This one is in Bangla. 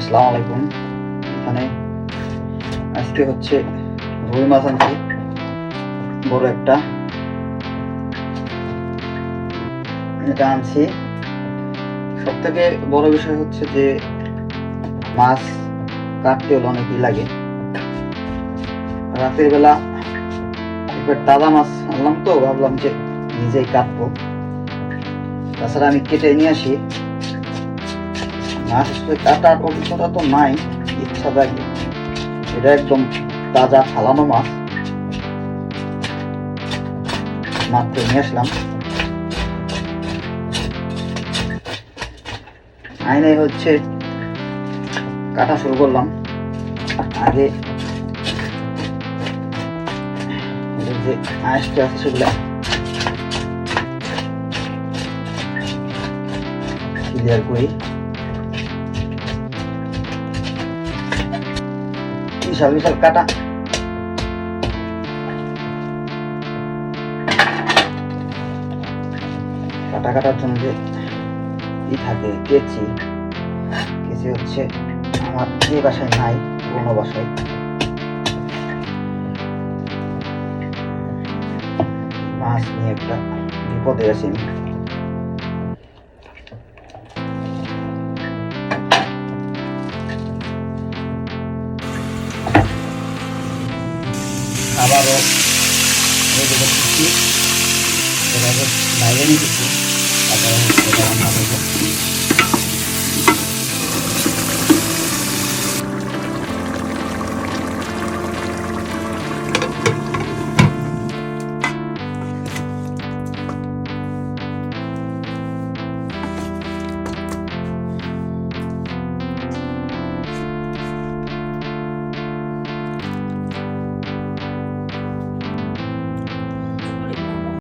আসসালামু আলাইকুম। এখানে আজকে হচ্ছে রুই মাছ আনছি, বড় একটা। এটা আনছি। সব থেকে বড় বিষয় হচ্ছে যে মাছ কাটতে হলে অনেকই লাগে। রাতের বেলা একবার তাজা মাছ আনলাম, তো ভাবলাম যে নিজেই কাটবো। তাছাড়া আমি কেটে নিয়ে আসি। মাছ আসলে কাটার অভিজ্ঞতা তো নাই, ইচ্ছা জাগে। এটা একদম তাজা ফালানো মাছ, মাত্র নিয়ে আসলাম। আইনে হচ্ছে কাটা শুরু করলাম। আগে যে আঁশটা আছে সেগুলো ক্লিয়ার করি। বিশাল বিশাল কাটা। কাটা কাটার জন্য যে থাকে কেচি হচ্ছে আমার যে বাসায় নাই, পুরোনো বাসায়। মাছ নিয়ে একটা বিপদে আছি আমি। আবারও বাইরে নিয়ে গেছি, তারপরে রান্না করবো।